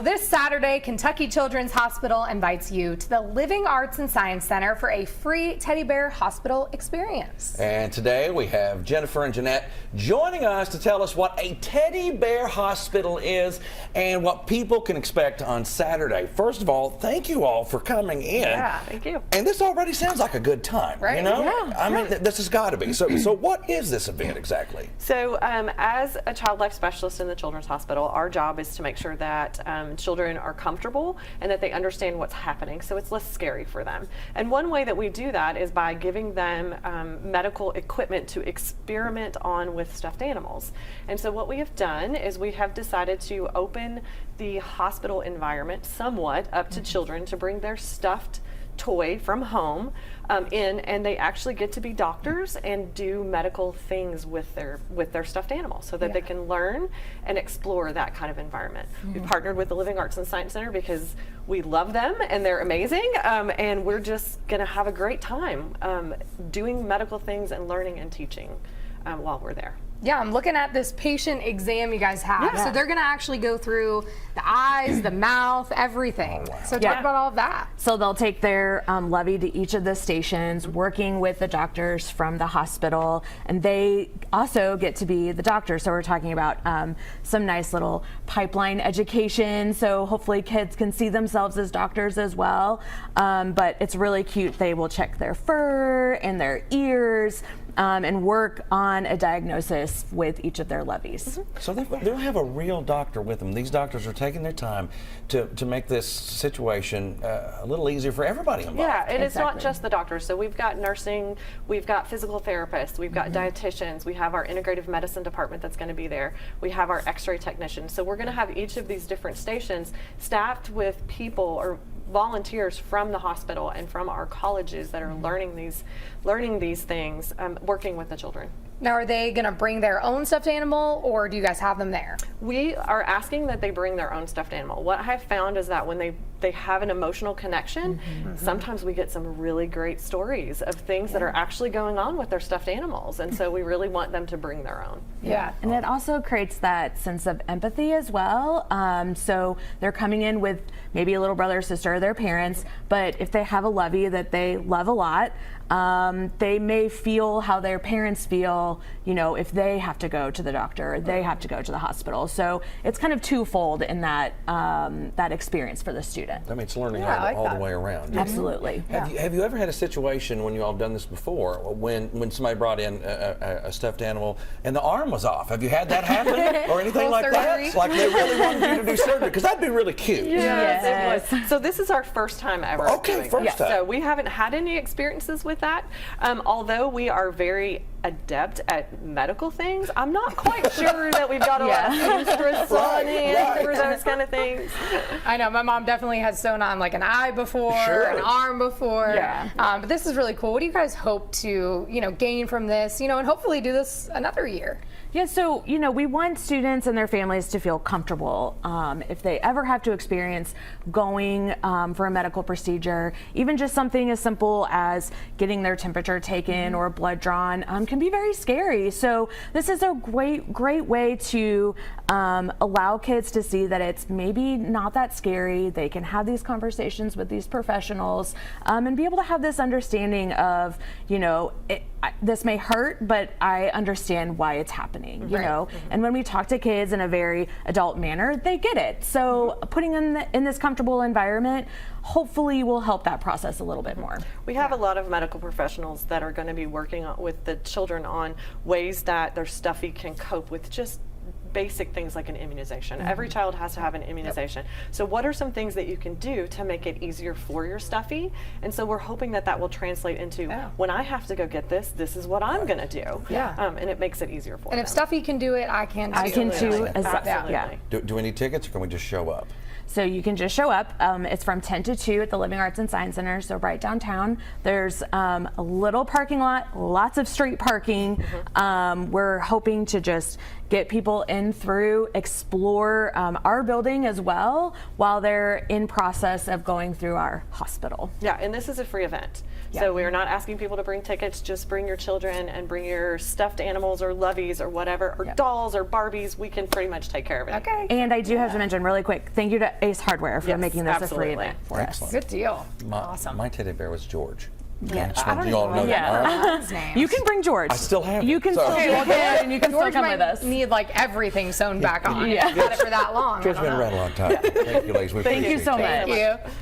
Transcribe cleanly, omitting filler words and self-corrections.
This Saturday, Kentucky Children's Hospital invites you to the Living Arts and Science Center for a free teddy bear hospital experience. And today we have Jennifer and Jeanette joining us to tell us what a teddy bear hospital is and what people can expect on Saturday. First of all, thank you all for coming in. Yeah, thank you. And this already sounds like a good time, right? You know? Yeah. I mean, this has got to be. So what is this event exactly? So as a child life specialist in the Children's Hospital, our job is to make sure that children are comfortable and that they understand what's happening, so it's less scary for them. And one way that we do that is by giving them medical equipment to experiment on with stuffed animals. And so what we have done is we have decided to open the hospital environment somewhat up to children to bring their stuffed toy from home in, and they actually get to be doctors and do medical things with their stuffed animal so that they can learn and explore that kind of environment. We've partnered with the Living Arts and Science Center because we love them and they're amazing, and we're just going to have a great time doing medical things and learning and teaching while we're there. Yeah, I'm looking at this patient exam you guys have. Yeah. So they're going to actually go through the eyes, the mouth, everything. Oh, wow. So talk about all of that. So they'll take their levy to each of the stations, working with the doctors from the hospital, and they also get to be the doctors. So we're talking about some nice little pipeline education. So hopefully kids can see themselves as doctors as well. But it's really cute. They will check their fur and their ears and work on a diagnosis with each of their levies. So they'll have a real doctor with them. These doctors are taking their time to make this situation a little easier for everybody involved. Yeah, and it's not just the doctors. So we've got nursing, we've got physical therapists, we've got dietitians, we have our integrative medicine department that's going to be there, we have our x-ray technicians. So we're going to have each of these different stations staffed with people or volunteers from the hospital and from our colleges that are learning these things, working with the children. Now, are they going to bring their own stuffed animal, or do you guys have them there? We are asking that they bring their own stuffed animal. What I've found is that when they have an emotional connection, sometimes we get some really great stories of things that are actually going on with their stuffed animals, and so we really want them to bring their own. Yeah. And it also creates that sense of empathy as well. So they're coming in with maybe a little brother or sister or their parents, but if they have a lovey that they love a lot, they may feel how their parents feel, you know, if they have to go to the doctor, or they have to go to the hospital. So it's kind of twofold in that that experience for the student. I mean, it's learning I all like the that. way around. Absolutely. Have you ever had a situation when you all have done this before, when somebody brought in a stuffed animal and the arm was off? Have you had that happen or anything like surgery. that? Like they really wanted you to do surgery, because that'd be really cute. Yes, it was. So this is our first time ever Okay, doing first this. time. So we haven't had any experiences with that. Although we are very adept at medical things, I'm not quite sure that we've got a lot of interest on hand for those kind of things. I know my mom definitely has sewn on like an eye before, an arm before. Yeah. But this is really cool. What do you guys hope to, gain from this, and hopefully do this another year? Yeah, so, we want students and their families to feel comfortable if they ever have to experience going for a medical procedure. Even just something as simple as getting their temperature taken or blood drawn can be very scary. So this is a great way to allow kids to see that it's maybe not that scary. They can have these conversations with these professionals and be able to have this understanding of, this may hurt, but I understand why it's happening, you know? And when we talk to kids in a very adult manner, they get it. So putting them in this comfortable environment hopefully will help that process a little bit more. We have a lot of medical professionals that are going to be working with the children on ways that their stuffy can cope with just basic things like an immunization. Every child has to have an immunization. So what are some things that you can do to make it easier for your stuffy? And so we're hoping that will translate into when I have to go get this is what I'm going to do. And it makes it easier for them. And if Stuffy can do it, I can too. I can too. Absolutely. Yeah. Do we need tickets, or can we just show up? So you can just show up. It's from 10 to 2 at the Living Arts and Science Center, so right downtown. There's a little parking lot, lots of street parking. We're hoping to just get people in through, explore our building as well while they're in process of going through our hospital. Yeah, and this is a free event. So we are not asking people to bring tickets. Just bring your children and bring your stuffed animals or loveys or whatever, or dolls or Barbies. We can pretty much take care of it. Okay. And I do have to mention really quick, thank you to Ace Hardware for Yes, making this a absolutely. free event for us. Excellent. Good deal. My, my teddy bear was George. Yeah, Just I want don't you all to know even that. remember All right? his name. You can bring George. I still have You it, can so- still Okay, walk in and you can George still come might with us. need like everything sewn back on. Yeah. He's had it for that long. I George's don't been know. around a long time. Thank you, ladies. We Thank you appreciate so it. much. Thank you.